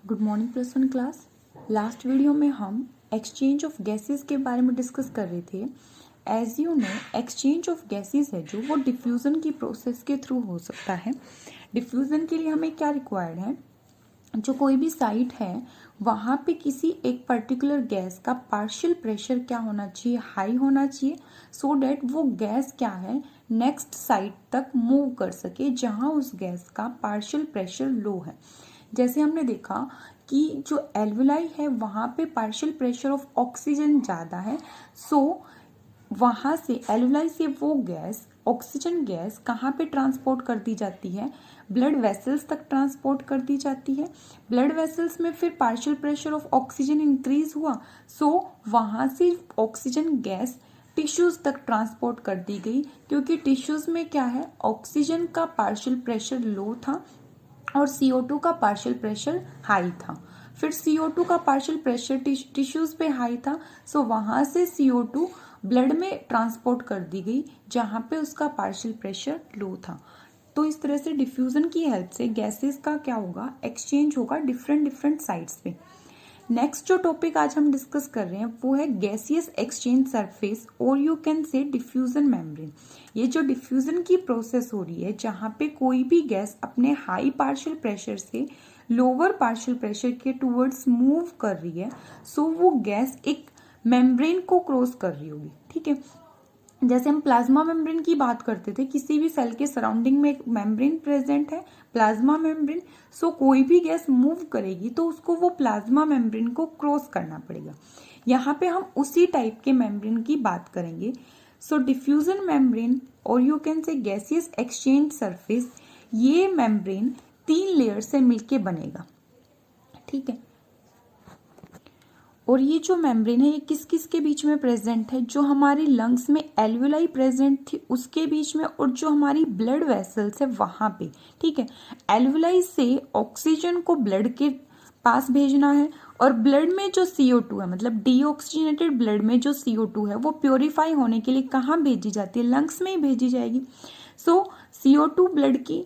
Good morning plus one class. Last video में हम exchange of gases के बारे में डिस्कस कर रहे थे। As you know, exchange of gases है जो वो डिफ्यूज़न की प्रोसेस के थ्रू हो सकता है। डिफ्यूज़न के लिए हमें क्या रिक्वायर्ड है, जो कोई भी साइट है वहाँ पे किसी एक पर्टिकुलर गैस का पार्शियल प्रेशर क्या होना चाहिए, हाई होना चाहिए, सो डैट वो गैस क्या है नेक्स्ट साइट तक मूव कर सके जहाँ उस गैस का पार्शियल प्रेशर लो है। जैसे हमने देखा कि जो एल्वुलाई है वहाँ पे पार्शियल प्रेशर ऑफ ऑक्सीजन ज़्यादा है, सो वहाँ से एल्वुलाई से वो गैस ऑक्सीजन गैस कहाँ पे ट्रांसपोर्ट कर दी जाती है, ब्लड वेसल्स तक ट्रांसपोर्ट कर दी जाती है। ब्लड वेसल्स में फिर partial pressure of oxygen increase हुआ, सो वहाँ से ऑक्सीजन गैस टिश्यूज तक ट्रांसपोर्ट कर दी गई, क्योंकि टिश्यूज में क्या है, ऑक्सीजन का पार्शियल प्रेशर लो था और CO2 का पार्शियल प्रेशर हाई था। फिर CO2 का पार्शियल प्रेशर टिश्यूज पे हाई था, सो वहां से CO2 ब्लड में ट्रांसपोर्ट कर दी गई जहां पे उसका पार्शियल प्रेशर लो था। तो इस तरह से डिफ्यूजन की हेल्प से गैसेस का क्या होगा, एक्सचेंज होगा डिफरेंट साइड्स पे। नेक्स्ट जो टॉपिक आज हम डिस्कस कर रहे हैं वो है गैसियस एक्सचेंज सरफेस, और you can say diffusion membrane. ये जो डिफ्यूजन की प्रोसेस हो रही है जहाँ पे कोई भी गैस अपने हाई पार्शियल प्रेशर से लोअर पार्शियल प्रेशर के टूवर्ड्स मूव कर रही है, सो वो गैस एक मेम्ब्रेन को क्रॉस कर रही होगी। ठीक है, जैसे हम प्लाज्मा मेम्ब्रेन की बात करते थे, किसी भी सेल के सराउंडिंग में एक मेम्ब्रेन प्रेजेंट है, प्लाज्मा मेम्ब्रेन। सो कोई भी गैस मूव करेगी तो उसको वो प्लाज्मा मेम्ब्रेन को क्रॉस करना पड़ेगा। यहाँ पे हम उसी टाइप के मेम्ब्रेन की बात करेंगे। सो डिफ्यूजन मेम्ब्रेन और you can say gaseous exchange surface, ये मेम्ब्रेन 3 लेयर से मिलके बनेगा। ठीक है, और ये जो मेम्ब्रेन है ये किस किस के बीच में प्रेजेंट है, जो हमारी लंग्स में एल्वुलाई प्रेजेंट थी उसके बीच में, और जो हमारी ब्लड वेसल्स है वहां पे। ठीक है, एल्वुलाई से ऑक्सीजन को ब्लड के पास भेजना है, और ब्लड में जो CO2 है, मतलब डीऑक्सीजनेटेड ब्लड में जो CO2 है वो प्योरीफाई होने के लिए कहाँ भेजी जाती है, लंग्स में ही भेजी जाएगी। सो CO2 ब्लड की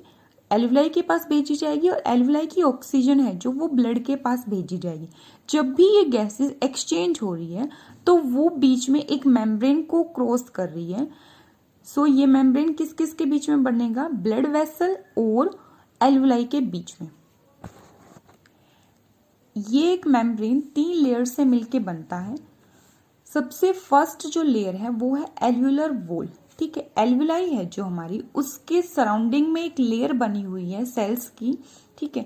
एल्वुलाई के पास भेजी जाएगी, और एल्वुलाई की ऑक्सीजन है जो वो ब्लड के पास भेजी जाएगी। जब भी ये गैसेस एक्सचेंज हो रही है तो वो बीच में एक मेम्ब्रेन को क्रॉस कर रही है। सो ये मेम्ब्रेन किस किस के बीच में बनेगा, ब्लड वेसल और एल्वुलाई के बीच में। ये एक मेम्ब्रेन 3 लेयर से मिलके बनता है। सबसे फर्स्ट जो लेयर है वो है एल्वुलर वॉल। ठीक है, एल्वुलाई है जो हमारी, उसके सराउंडिंग में एक लेयर बनी हुई है सेल्स की। ठीक है,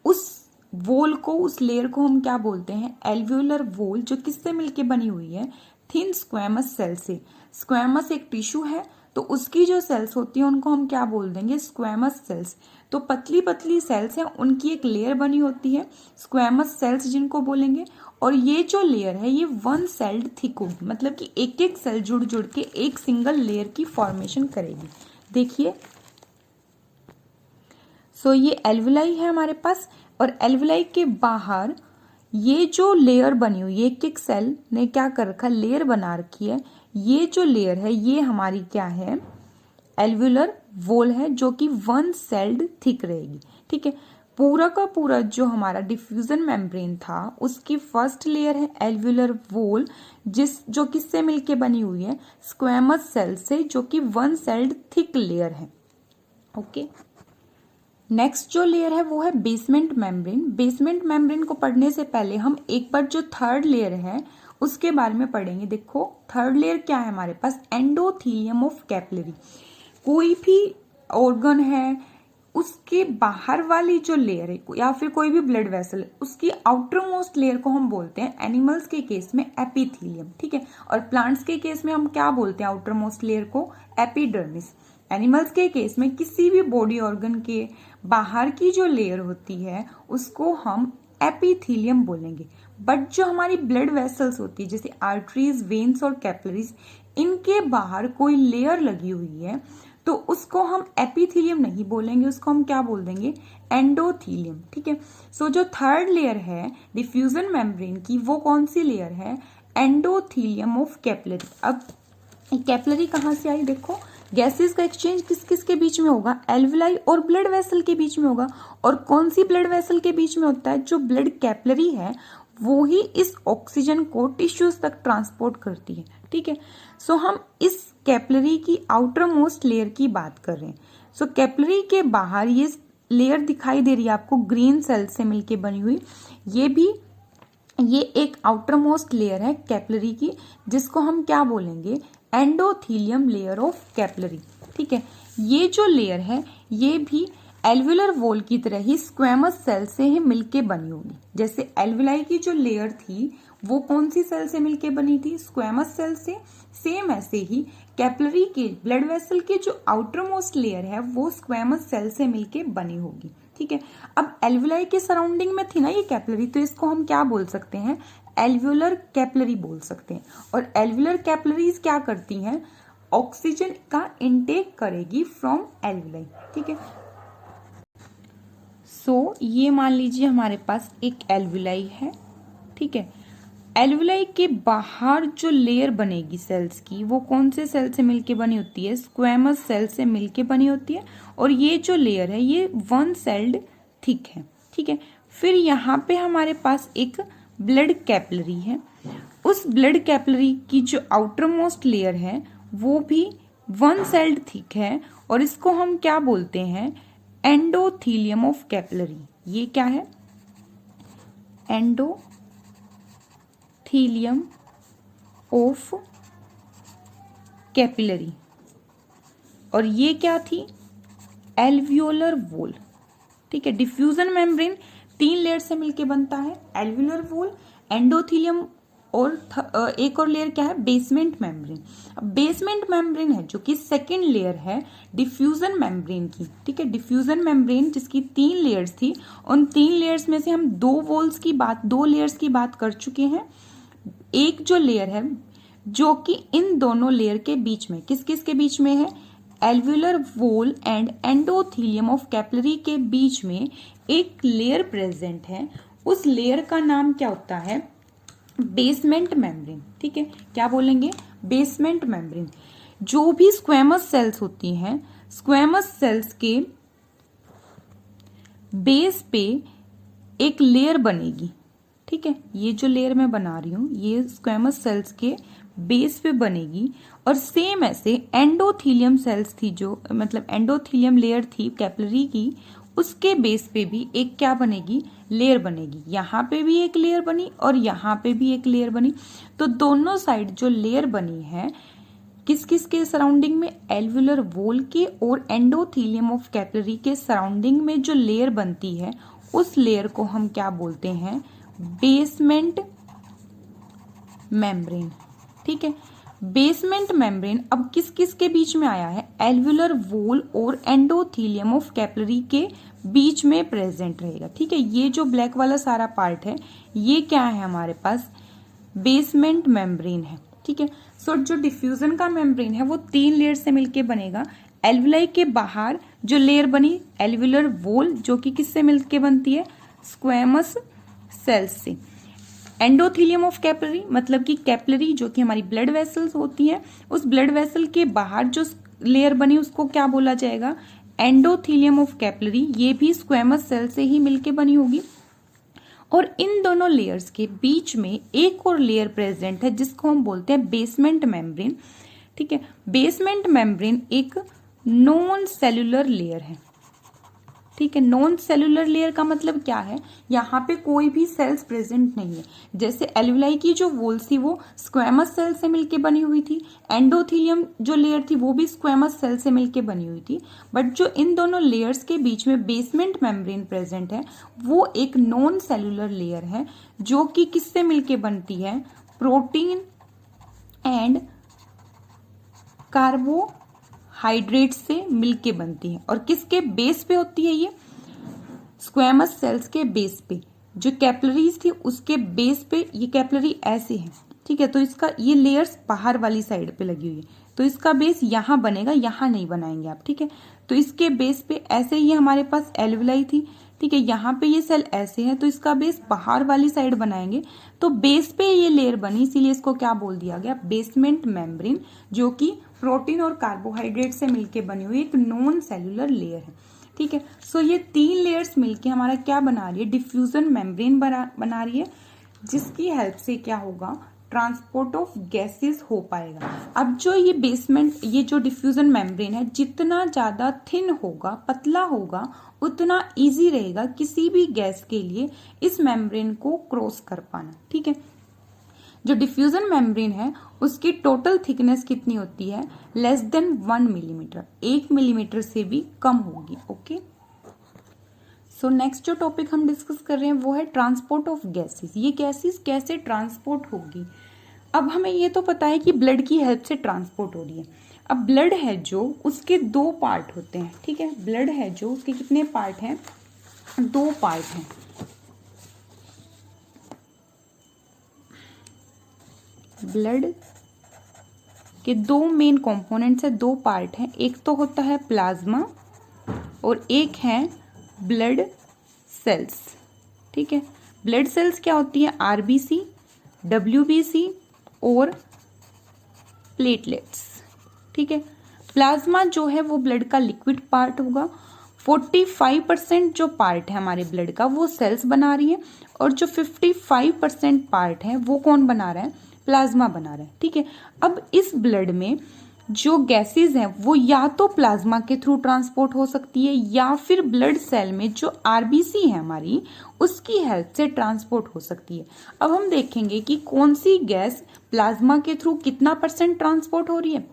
उस वॉल को, उस लेयर को हम क्या बोलते हैं, एल्वुलर वॉल, जो किससे मिलके बनी हुई है, थिन स्क्वैमस सेल से। स्क्वैमस एक टिश्यू है तो उसकी जो सेल्स होती है उनको हम क्या बोल देंगे, स्क्वैमस सेल्स। तो पतली पतली सेल्स हैं, उनकी एक लेयर बनी होती है, स्क्वैमस सेल्स जिनको बोलेंगे। और ये जो लेयर है ये 1 सेल्ड थिक होगी, मतलब कि एक एक सेल जुड़ जुड़ के एक सिंगल लेयर की फॉर्मेशन करेगी। देखिए, सो ये एल्वुलाई है हमारे पास, और एल्वुलाई के बाहर ये जो लेयर बनी हुई है, एक एक सेल ने क्या कर रखा, लेयर बना रखी है। ये जो लेयर है ये हमारी क्या है, एल्वुलर वॉल है, जो कि 1 सेल्ड थिक रहेगी। ठीक है, पूरा का पूरा जो हमारा डिफ्यूजन मेम्ब्रेन था उसकी फर्स्ट लेयर है एल्वुलर वॉल, जो किससे मिलके बनी हुई है, स्क्वैमस सेल से, जो कि 1 सेल्ड थिक लेयर है। ओके, नेक्स्ट जो लेयर है वो है बेसमेंट मेम्ब्रेन। बेसमेंट मेम्ब्रेन को पढ़ने से पहले हम एक बार जो थर्ड लेयर है उसके बारे में पढ़ेंगे। देखो, थर्ड लेयर क्या है हमारे पास, एंडोथीलियम ऑफ कैपिलरी। कोई भी ऑर्गन है उसके बाहर वाली जो लेयर है, या फिर कोई भी ब्लड वेसल, उसकी आउटर मोस्ट लेयर को हम बोलते हैं, एनिमल्स के केस में एपिथीलियम। ठीक है, और प्लांट्स के केस में हम क्या बोलते हैं, आउटर मोस्ट लेयर को एपिडर्मिस। एनिमल्स के केस में किसी भी बॉडी ऑर्गन के बाहर की जो लेयर होती है उसको हम एपिथीलियम बोलेंगे। बट जो हमारी ब्लड वेसल्स होती है, जैसे आर्टरीज, वेन्स और कैपिलरीज, इनके बाहर कोई लेयर लगी हुई है तो उसको हम एपिथीलियम नहीं बोलेंगे, उसको हम क्या बोल देंगे, एंडोथीलियम। ठीक है, सो जो थर्ड लेयर है डिफ्यूजन मेम्ब्रेन की वो कौन सी लेयर है, एंडोथीलियम ऑफ कैपिलरी। अब कैपिलरी कहाँ से आई, देखो, गैसेस का एक्सचेंज किस किस के बीच में होगा? एल्विलाई और ब्लड वेसल के बीच में होगा। और कौन सी ब्लड वेसल के बीच में होता है? जो ब्लड कैपिलरी है वो ही इस ऑक्सीजन को टिश्यूज तक ट्रांसपोर्ट करती है। ठीक है, सो हम इस कैपिलरी की आउटर मोस्ट लेयर की बात कर रहे हैं। सो कैपिलरी के बाहर ये लेयर दिखाई दे रही है आपको ग्रीन सेल से मिलके बनी हुई, ये एक आउटर मोस्ट लेयर है कैपिलरी की, जिसको हम क्या बोलेंगे? Endothelium layer of capillary. ठीक है, ये जो लेयर है ये भी एल्वुलर वॉल की तरह ही स्क्वैमस सेल से ही मिलके बनी होगी। जैसे एल्वुलाई की जो लेयर थी वो कौन सी सेल से मिलके बनी थी? स्क्वैमस सेल से। सेम ऐसे ही कैपिलरी के ब्लड वेसल की जो आउटर मोस्ट लेयर है वो स्क्वैमस सेल से मिलके बनी होगी। ठीक है, अब एल्वुलाई के सराउंडिंग में थी ना ये कैपिलरी, तो इसको हम क्या बोल सकते हैं? एल्वुलर कैपिलरी बोल सकते हैं। और एल्वुलर कैपिलरीज क्या करती हैं? ऑक्सीजन का इनटेक करेगी फ्रॉम एल्वुलाई। ठीक है, सो ये मान लीजिए हमारे पास एक एल्वुलाई है। ठीक है, एल्वुलाई के बाहर जो लेयर बनेगी सेल्स की वो कौन से सेल से मिलके बनी होती है? स्क्वैमस सेल से मिलके बनी होती है। और ये जो लेयर है ये वन सेल्ड थिक है। ठीक है, फिर यहाँ पे हमारे पास एक ब्लड कैपिलरी है। उस ब्लड कैपिलरी की जो आउटर मोस्ट लेयर है वो भी वन सेल्ड थिक है और इसको हम क्या बोलते हैं? Endothelium of capillary. ये क्या है? Endothelium of capillary. और ये क्या थी? Alveolar wall. ठीक है, डिफ्यूजन मेम्ब्रेन 3 लेयर से मिलके बनता है, एल्वियोलर वॉल, एंडोथीलियम और एक और लेयर क्या है? Basement membrane. अब बेसमेंट मेम्ब्रेन है जो कि सेकेंड लेयर है डिफ्यूजन मेम्ब्रेन की। ठीक है, डिफ्यूजन मेम्ब्रेन जिसकी 3 लेयर्स थी, उन 3 लेयर्स में से हम 2 लेयर्स की बात कर चुके हैं। एक जो लेयर है जो कि इन दोनों लेयर के बीच में, किस किस के बीच में है? Alveolar wall and endothelium of capillary के बीच में एक लेयर प्रेजेंट है। उस लेयर का नाम क्या होता है? Basement membrane. ठीक है, क्या बोलेंगे? Basement membrane. जो भी स्क्वैमस सेल्स होती हैं, स्क्वैमस सेल्स के बेस पे एक लेयर बनेगी। ठीक है, ये जो लेयर मैं बना रही हूं ये स्क्वैमस सेल्स के बेस पे बनेगी। और सेम ऐसे एंडोथीलियम सेल्स थी, जो मतलब एंडोथीलियम लेयर थी कैपिलरी की, उसके बेस पे भी एक क्या बनेगी? लेयर बनेगी। यहाँ पे भी एक लेयर बनी और यहाँ पे भी एक लेयर बनी। तो दोनों साइड जो लेयर बनी है किस किस के सराउंडिंग में? एल्वुलर वॉल के और एंडोथीलियम ऑफ कैपिलरी के सराउंडिंग में जो लेयर बनती है उस लेयर को हम क्या बोलते हैं? Basement membrane. ठीक है, बेसमेंट मेम्ब्रेन अब किस किस के बीच में आया है? एल्वुलर वॉल और एंडोथीलियम ऑफ कैपिलरी के बीच में प्रेजेंट रहेगा। ठीक है, ये जो ब्लैक वाला सारा पार्ट है ये क्या है? हमारे पास बेसमेंट मेम्ब्रेन है। ठीक है, सो जो डिफ्यूजन का मेम्ब्रेन है वो 3 लेयर से मिलके बनेगा। एल्वुलाई के बाहर जो लेयर बनी एल्वुलर वॉल, जो कि किससे मिलके बनती है? स्क्वैमस सेल्स से। एंडोथीलियम ऑफ कैपिलरी मतलब कि कैपिलरी जो कि हमारी ब्लड वेसल्स होती हैं, उस ब्लड वेसल के बाहर जो लेयर बनी उसको क्या बोला जाएगा? Endothelium of capillary. ये भी स्क्वैमस सेल से ही मिलके बनी होगी। और इन दोनों लेयर्स के बीच में एक और लेयर प्रेजेंट है जिसको हम बोलते हैं बेसमेंट मेम्ब्रेन। ठीक है, बेसमेंट मेम्ब्रेन एक नॉन सेलुलर लेयर है। ठीक है, नॉन सेलुलर लेयर का मतलब क्या है? यहाँ पे कोई भी सेल्स प्रेजेंट नहीं है। जैसे एल्वुलाई की जो वॉल थी वो स्क्वैमस सेल से मिलके बनी हुई थी, एंडोथीलियम जो लेयर थी वो भी स्क्वैमस सेल से मिलके बनी हुई थी, बट जो इन दोनों लेयर्स के बीच में बेसमेंट मेम्ब्रेन प्रेजेंट है वो एक नॉन सेलुलर लेयर है जो कि किससे मिलके बनती है? प्रोटीन एंड कार्बोहाइड्रेट से मिलके बनती है। और किसके बेस पे होती है? ये स्क्वैमस सेल्स के बेस पे। जो कैपिलरीज थी उसके बेस पे ये कैपिलरी ऐसे है। ठीक है, तो इसका ये लेयर्स बाहर वाली साइड पे लगी हुई है, तो इसका बेस यहाँ बनेगा, यहाँ नहीं बनाएंगे आप। ठीक है, तो इसके बेस पे ऐसे ही हमारे पास एल्वुलाई थी। ठीक है, यहाँ पे ये सेल ऐसे है तो इसका बेस बाहर वाली साइड बनाएंगे, तो बेस पे ये लेयर बनी, इसीलिए इसको क्या बोल दिया गया? बेसमेंट मेम्ब्रेन, जो कि प्रोटीन और कार्बोहाइड्रेट से मिलके बनी हुई एक नॉन सेलुलर लेयर है। ठीक है, सो ये 3 लेयर्स मिलके हमारा क्या बना रही है, डिफ्यूजन मेम्ब्रेन बना रही है, जिसकी हेल्प से क्या होगा, ट्रांसपोर्ट ऑफ गैसेस हो पाएगा। अब जो ये बेसमेंट, ये जो डिफ्यूजन मेम्ब्रेन है, जितना ज्यादा थिन होगा, पतला होगा, उतना इजी रहेगा किसी भी गैस के लिए इस मेम्ब्रेन को क्रॉस कर पाना। ठीक है, जो डिफ्यूजन मेम्ब्रेन है उसकी टोटल थिकनेस कितनी होती है, लेस देन 1 मिलीमीटर, 1 मिलीमीटर से भी कम होगी। ओके, सो नेक्स्ट जो टॉपिक हम डिस्कस कर रहे हैं वो है ट्रांसपोर्ट ऑफ गैसेस। ये गैसेस कैसे ट्रांसपोर्ट होगी। अब हमें ये तो पता है कि ब्लड की हेल्प से ट्रांसपोर्ट हो रही है। अब ब्लड है जो, उसके 2 पार्ट होते हैं। ठीक है, ब्लड है जो, उसके कितने पार्ट हैं, 2 पार्ट हैं। ब्लड के 2 मेन कंपोनेंट्स है, 2 पार्ट हैं। एक तो होता है प्लाज्मा और एक है ब्लड सेल्स। ठीक है, ब्लड सेल्स क्या होती है, आरबीसी, डब्ल्यूबीसी और प्लेटलेट्स। ठीक है, प्लाज्मा जो है वो ब्लड का लिक्विड पार्ट होगा। 45% जो पार्ट है हमारे ब्लड का वो सेल्स बना रही है, और जो 55% पार्ट है वो कौन बना रहा है, प्लाज्मा बना रहा है। ठीक है, अब इस ब्लड में जो गैसेस हैं वो या तो प्लाज्मा के थ्रू ट्रांसपोर्ट हो सकती है, या फिर ब्लड सेल में जो आरबीसी है हमारी, उसकी हेल्प से ट्रांसपोर्ट हो सकती है। अब हम देखेंगे कि कौन सी गैस प्लाज्मा के थ्रू कितना % ट्रांसपोर्ट हो रही है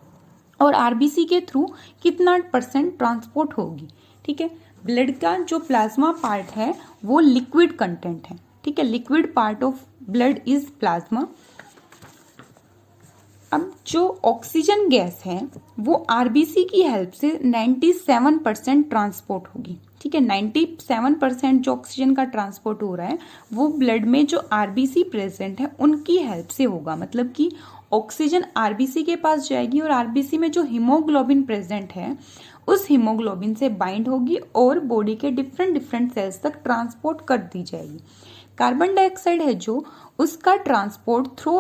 और आरबीसी के थ्रू कितना % ट्रांसपोर्ट होगी। ठीक है, ब्लड का जो प्लाज्मा पार्ट है वो लिक्विड कंटेंट है। ठीक है, liquid part of blood is plasma. अब जो ऑक्सीजन गैस है वो आरबीसी की हेल्प से 97% ट्रांसपोर्ट होगी। ठीक है, 97% जो ऑक्सीजन का ट्रांसपोर्ट हो रहा है वो ब्लड में जो आरबीसी प्रेजेंट है उनकी हेल्प से होगा। मतलब कि ऑक्सीजन आरबीसी के पास जाएगी और आरबीसी में जो हीमोग्लोबिन प्रेजेंट है उस हीमोग्लोबिन से बाइंड होगी और बॉडी के डिफरेंट सेल्स तक ट्रांसपोर्ट कर दी जाएगी। कार्बन डाइऑक्साइड है जो, उसका ट्रांसपोर्ट थ्रू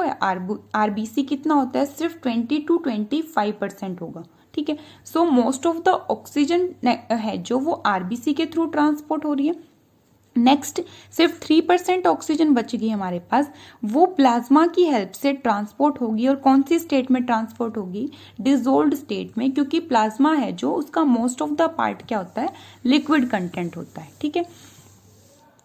आरबीसी कितना होता है, सिर्फ 20 to 25% होगा। ठीक है, so most of the oxygen है जो वो आरबीसी के थ्रू ट्रांसपोर्ट हो रही है। नेक्स्ट सिर्फ 3% ऑक्सीजन बच गई हमारे पास, वो प्लाज्मा की हेल्प से ट्रांसपोर्ट होगी। और कौन सी स्टेट में ट्रांसपोर्ट होगी, डिसॉल्व्ड स्टेट में, क्योंकि प्लाज्मा है जो उसका मोस्ट ऑफ द पार्ट क्या होता है, लिक्विड कंटेंट होता है। ठीक है,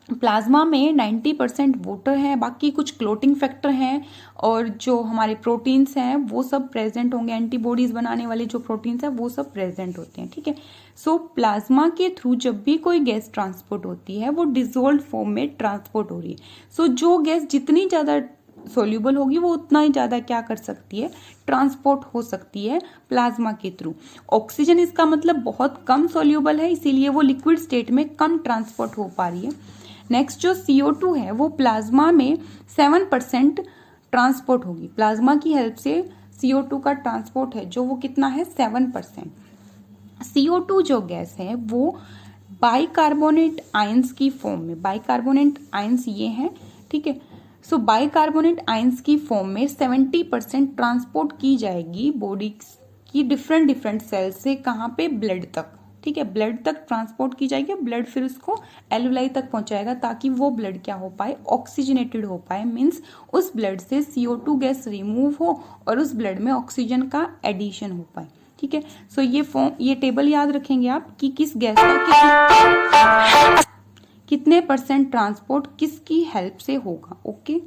प्लाज्मा में 90% वाटर है, बाकी कुछ क्लोटिंग फैक्टर हैं और जो हमारे प्रोटीन्स हैं वो सब प्रेजेंट होंगे, एंटीबॉडीज बनाने वाले जो प्रोटीन्स हैं वो सब प्रेजेंट होते हैं। ठीक है, सो प्लाज्मा के थ्रू जब भी कोई गैस ट्रांसपोर्ट होती है वो डिसॉल्व्ड फॉर्म में ट्रांसपोर्ट हो रही है। सो जो गैस जितनी ज्यादा सोल्यूबल होगी वो उतना ही ज्यादा क्या कर सकती है, ट्रांसपोर्ट हो सकती है प्लाज्मा के थ्रू। ऑक्सीजन इसका मतलब बहुत कम सोल्यूबल है, इसीलिए वो लिक्विड स्टेट में कम ट्रांसपोर्ट हो पा रही है। नेक्स्ट जो CO2 है वो प्लाज्मा में 7% ट्रांसपोर्ट होगी। प्लाज्मा की हेल्प से CO2 का ट्रांसपोर्ट है जो वो कितना है, 7%। CO2 जो गैस है वो बाइकार्बोनेट आयंस की फॉर्म में, बाइकार्बोनेट आयंस ये हैं। ठीक है, सो बाइकार्बोनेट आयंस की फॉर्म में 70% ट्रांसपोर्ट की जाएगी बॉडी की डिफरेंट सेल्स से, कहाँ पे, ब्लड तक। ठीक है, ब्लड तक ट्रांसपोर्ट की जाएगी, ब्लड फिर उसको एलुलाई तक पहुंचाएगा ताकि वो ब्लड क्या हो पाए, ऑक्सीजनेटेड हो पाए। मींस उस ब्लड से CO2 गैस रिमूव हो और उस ब्लड में ऑक्सीजन का एडिशन हो पाए। ठीक है, सो ये टेबल याद रखेंगे आप कि किस गैस का कितने % ट्रांसपोर्ट किसकी हेल्प से होगा। ओके।